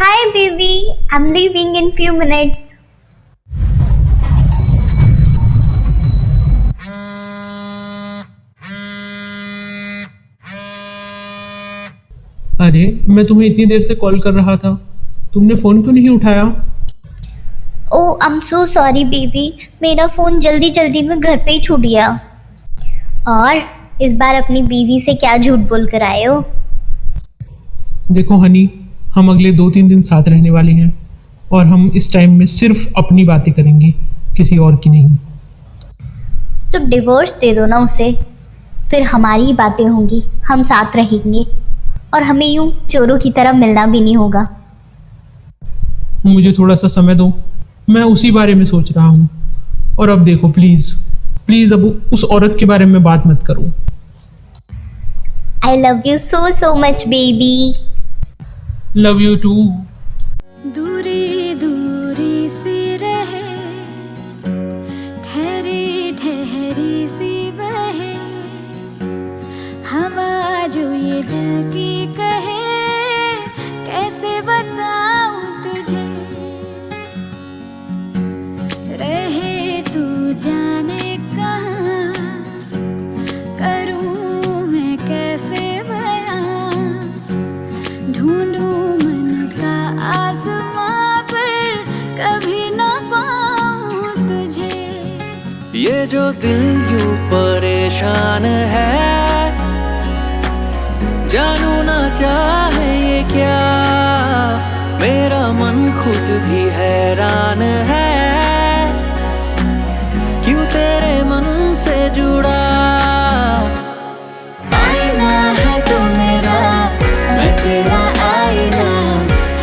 Hi, baby. I'm leaving in few minutes. अरे, मैं तुम्हें इतनी देर से कॉल कर रहा था। तुमने फ़ोन क्यों नहीं उठाया? Oh, I'm so sorry, baby. मेरा फ़ोन जल्दी जल्दी में घर पे ही छूट गया। और इस बार अपनी बीवी से क्या झूठ बोल कर आए हो? देखो हनी, हम अगले 2-3 दिन साथ रहने वाले हैं और हम इस टाइम में सिर्फ अपनी बातें करेंगे, किसी और की नहीं। तो डिवोर्स दे दो ना उसे। फिर हमारी ही बातें होंगी, हम साथ रहेंगे और हमें यूं चोरों की तरह मिलना भी नहीं होगा। मुझे थोड़ा सा समय दो, मैं उसी बारे में सोच रहा हूँ। और अब देखो प्लीज़ प्लीज़, अब उस औरत के बारे में बात मत करो। I love you so so much, baby. Love you too. दूरी दूरी सी रहे, ठहरी ठहरी सी बहे, हवा जो ये दिल की कहे, कैसे बताऊं तुझे, रहे तू जाने कहाँ, करूं मैं कैसे बयां, ढूंढूं मन का आसमां पर कभी न पाऊं तुझे। ये जो दिल यूं परेशान है, जानू ना चाहे ये क्या, मेरा मन खुद भी हैरान है, क्यों तेरे मन से जुड़ा। आईना है तू मेरा, मैं तेरा आईना,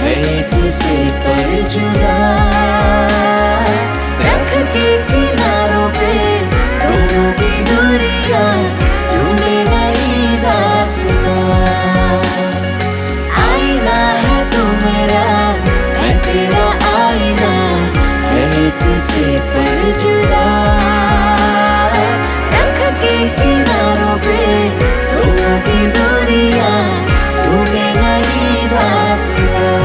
है किसी पर जुदा, रख के किनारों पे दोनों की दूरियां, ढूंढे नई दास्तां। आईना है तू मेरा, मैं तेरा आईना, है किसी पर जुदा, रख के किनारों पे दोनों की दूरियां, ढूंढे नई दास्तां।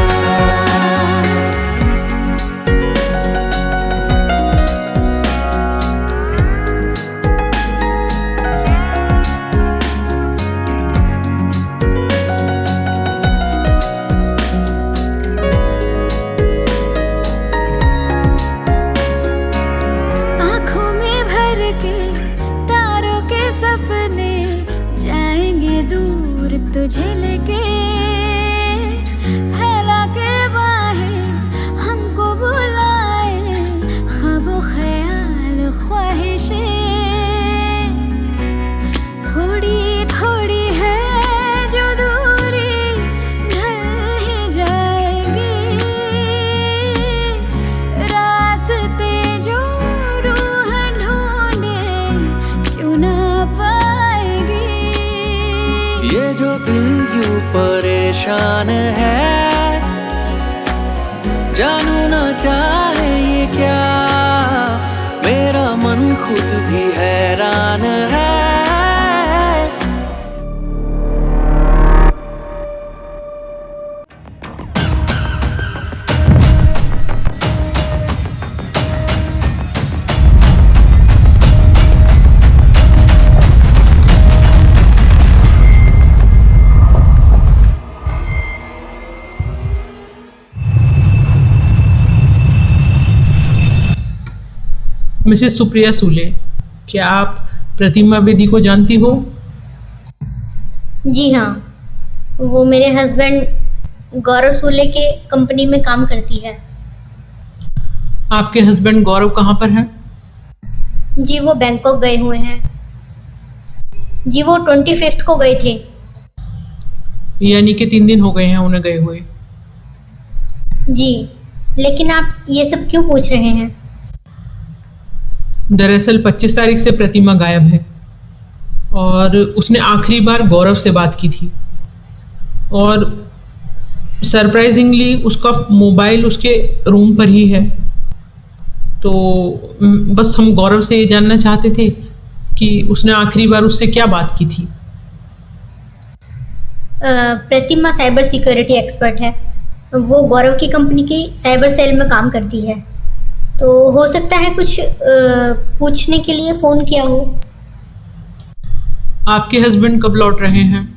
आँखों में भर के तारों के सपने, जाएंगे दूर तुझे लेके, फैला के बाहें हमको बुलाए, ख्वाबो ख्याल ख्वाहिशें, थोड़ी थोड़ी है जो दूरी, ढल ही जाएगी, रास्ते जो रूह ढूंढे क्यों ना पाएगी। ये जो दिल यूं परेशान है, जानू ना चाहे ये क्या, मेरा मन खुद भी हैरान है। मिसेस सुप्रिया सूले, क्या आप प्रतिमा बेदी को जानती हो? जी हाँ, वो मेरे हस्बैंड गौरव सूले के कंपनी में काम करती है। आपके हस्बैंड गौरव कहाँ पर हैं? जी वो बैंकॉक गए हुए हैं। जी वो 25 को गए थे। यानी कि 3 दिन हो गए हैं उन्हें गए हुए। जी, लेकिन आप ये सब क्यों पूछ रहे हैं? दरअसल 25 तारीख से प्रतिमा गायब है और उसने आखिरी बार गौरव से बात की थी और सरप्राइजिंगली उसका मोबाइल उसके रूम पर ही है। तो बस हम गौरव से ये जानना चाहते थे कि उसने आखिरी बार उससे क्या बात की थी। प्रतिमा साइबर सिक्योरिटी एक्सपर्ट है। वो गौरव की कंपनी की साइबर सेल में काम करती है, तो हो सकता है कुछ पूछने के लिए फ़ोन किया हो। आपके हस्बैंड कब लौट रहे हैं?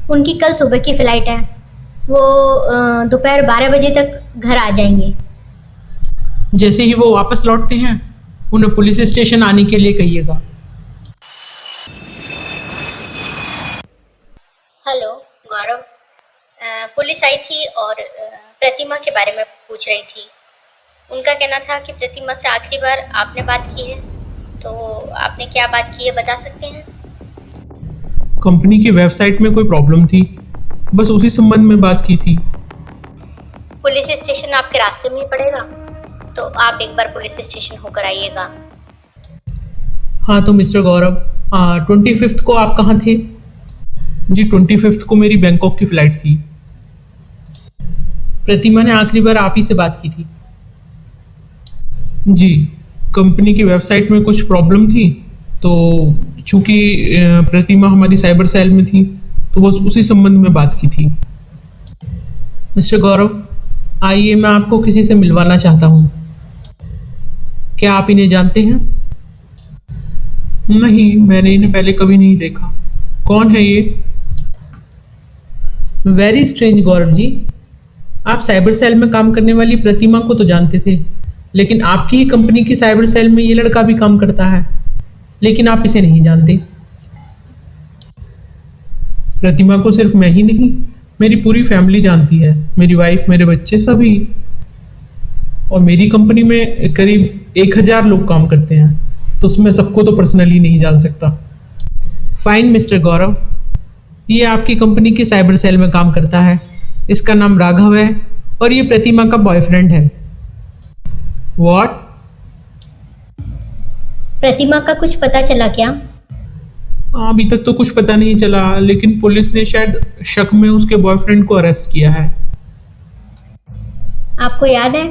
उनकी कल सुबह की फ़्लाइट है, वो दोपहर 12 बजे तक घर आ जाएंगे। जैसे ही वो वापस लौटते हैं उन्हें पुलिस स्टेशन आने के लिए कहिएगा। हेलो गौरव, पुलिस आई थी और प्रतिमा के बारे में पूछ रही थी। उनका कहना था कि प्रतिमा से आखिरी बार आपने बात की है, तो आपने क्या बात की है बता सकते हैं? कंपनी की वेबसाइट में कोई प्रॉब्लम थी, बस उसी संबंध में बात की थी। पुलिस स्टेशन आपके रास्ते में ही पड़ेगा, तो आप एक बार पुलिस स्टेशन होकर आइएगा। हाँ तो मिस्टर गौरव, 25 को आप कहाँ थे? जी 25 को मेरी बैंकॉक की फ़्लाइट थी। प्रतिमा ने आखिरी बार आप ही से बात की थी। जी, कंपनी की वेबसाइट में कुछ प्रॉब्लम थी, तो चूंकि प्रतिमा हमारी साइबर सेल में थी तो बस उसी संबंध में बात की थी। मिस्टर गौरव, आइए मैं आपको किसी से मिलवाना चाहता हूँ। क्या आप इन्हें जानते हैं? नहीं, मैंने इन्हें पहले कभी नहीं देखा। कौन है ये? वेरी स्ट्रेंज गौरव जी, आप साइबर सेल में काम करने वाली प्रतिमा को तो जानते थे, लेकिन आपकी ही कंपनी की साइबर सेल में ये लड़का भी काम करता है, लेकिन आप इसे नहीं जानते। प्रतिमा को सिर्फ मैं ही नहीं, मेरी पूरी फैमिली जानती है, मेरी वाइफ, मेरे बच्चे, सभी। और मेरी कंपनी में करीब 1000 लोग काम करते हैं, तो उसमें सबको तो पर्सनली नहीं जान सकता। फाइन मिस्टर गौरव, ये आपकी कंपनी की साइबर सेल में काम करता है। इसका नाम राघव है और ये प्रतिमा का बॉयफ्रेंड है। व्हाट? प्रतिमा का कुछ पता चला क्या? अभी तक तो कुछ पता नहीं चला, लेकिन पुलिस ने शायद शक में उसके बॉयफ्रेंड को अरेस्ट किया है। आपको याद है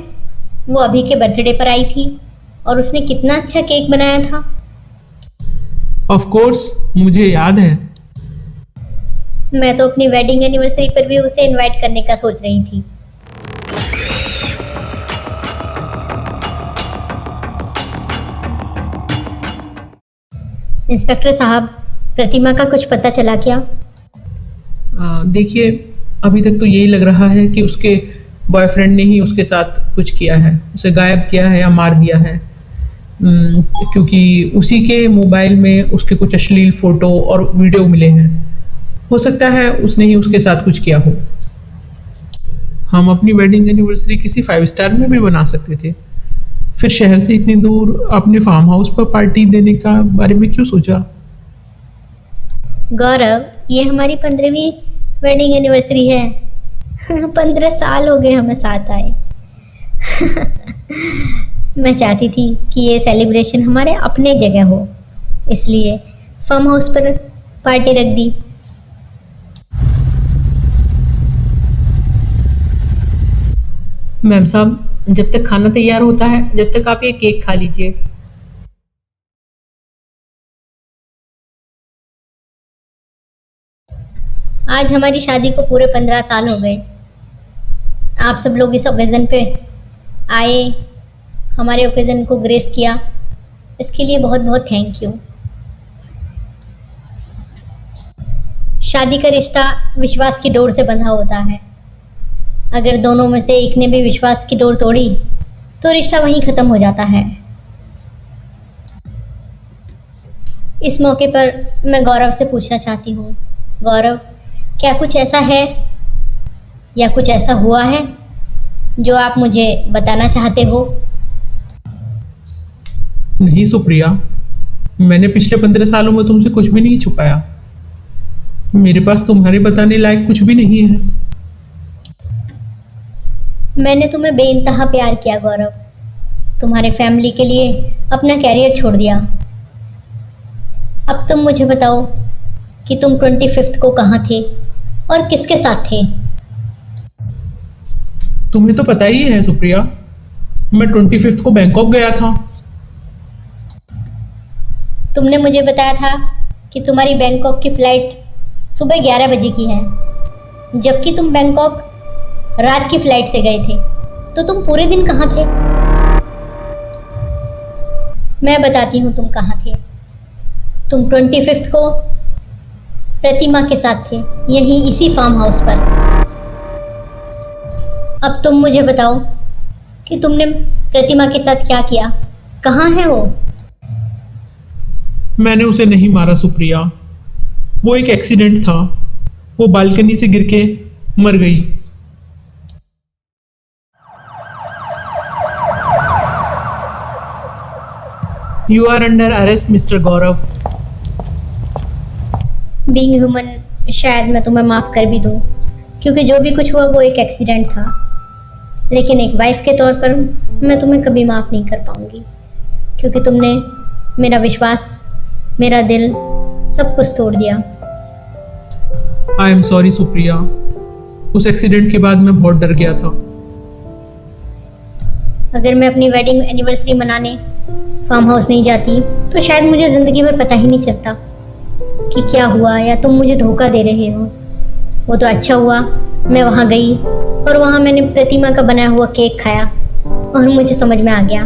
वो अभी के बर्थडे पर आई थी और उसने कितना अच्छा केक बनाया था? ऑफ कोर्स, मुझे याद है। मैं तो अपनी वेडिंग एनिवर्सरी पर भी उसे इनवाइट करने का सोच रही थी। इंस्पेक्टर साहब, प्रतिमा का कुछ पता चला क्या? देखिए, अभी तक तो यही लग रहा है कि उसके बॉयफ्रेंड ने ही उसके साथ कुछ किया है, उसे गायब किया है या मार दिया है। क्योंकि उसी के मोबाइल में उसके कुछ अश्लील फोटो और वीडियो मिले हैं। हो सकता है उसने ही उसके साथ कुछ किया हो। हम अपनी वेडिंग एनिवर्सरी किसी 5 स्टार में भी बना सकते थे, फिर शहर से इतनी दूर अपने फार्म हाउस पर पार्टी देने का बारे में क्यों सोचा? गौरव, ये हमारी 15वीं वेडिंग एनिवर्सरी है। 15 साल हो गए हमें साथ आए। मैं चाहती थी कि ये सेलिब्रेशन हमारे अपने जगह हो, इसलिए फार्म हाउस पर पार्टी रख दी। मैम साहब, जब तक खाना तैयार होता है, जब तक आप ये केक खा लीजिए। आज हमारी शादी को पूरे 15 साल हो गए। आप सब लोग इस ओकेज़न पे आए, हमारे ओकेज़न को ग्रेस किया, इसके लिए बहुत बहुत थैंक यू। शादी का रिश्ता विश्वास की डोर से बंधा होता है। अगर दोनों में से एक ने भी विश्वास की डोर तोड़ी तो रिश्ता वहीं ख़त्म हो जाता है। इस मौके पर मैं गौरव से पूछना चाहती हूँ, गौरव, क्या कुछ ऐसा है या कुछ ऐसा हुआ है जो आप मुझे बताना चाहते हो? नहीं सुप्रिया, मैंने पिछले 15 सालों में तुमसे कुछ भी नहीं छुपाया। मेरे पास तुम्हारे बताने लायक कुछ भी नहीं है। मैंने तुम्हें बेइंतहा प्यार किया गौरव, तुम्हारे फैमिली के लिए अपना कैरियर छोड़ दिया। अब तुम मुझे बताओ कि तुम 25 को कहाँ थे और किसके साथ थे? तुम्हें तो पता ही है सुप्रिया, मैं 25 को बैंकॉक गया था। तुमने मुझे बताया था कि तुम्हारी बैंकॉक की फ़्लाइट सुबह 11 बजे की है, जबकि तुम बैंकॉक रात की फ्लाइट से गए थे, तो तुम पूरे दिन कहाँ थे? मैं बताती हूँ तुम कहाँ थे। तुम 25 को प्रतिमा के साथ थे, यहीं इसी फार्म हाउस पर। अब तुम मुझे बताओ कि तुमने प्रतिमा के साथ क्या किया? कहाँ है वो? मैंने उसे नहीं मारा सुप्रिया, वो एक एक्सीडेंट था। वो बालकनी से गिर के मर गई। You are under arrest mister Gaurav. Being human, शायद मैं तुम्हें माफ़ कर भी दूँ, क्योंकि जो भी कुछ हुआ वो एक एक्सीडेंट था। लेकिन एक वाइफ के तौर पर मैं तुम्हें कभी माफ़ नहीं कर पाऊँगी, क्योंकि तुमने मेरा विश्वास, मेरा दिल, सब कुछ तोड़ दिया। आई एम सॉरी सुप्रिया, उस एक्सीडेंट के बाद मैं बहुत डर गया था। अगर मैं अपनी वेडिंग एनिवर्सरी मनाने फार्म हाउस नहीं जाती तो शायद मुझे ज़िंदगी भर पता ही नहीं चलता कि क्या हुआ, या तुम मुझे धोखा दे रहे हो। वो तो अच्छा हुआ मैं वहाँ गई और वहाँ मैंने प्रतिमा का बनाया हुआ केक खाया और मुझे समझ में आ गया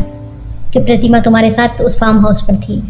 कि प्रतिमा तुम्हारे साथ उस फार्म हाउस पर थी।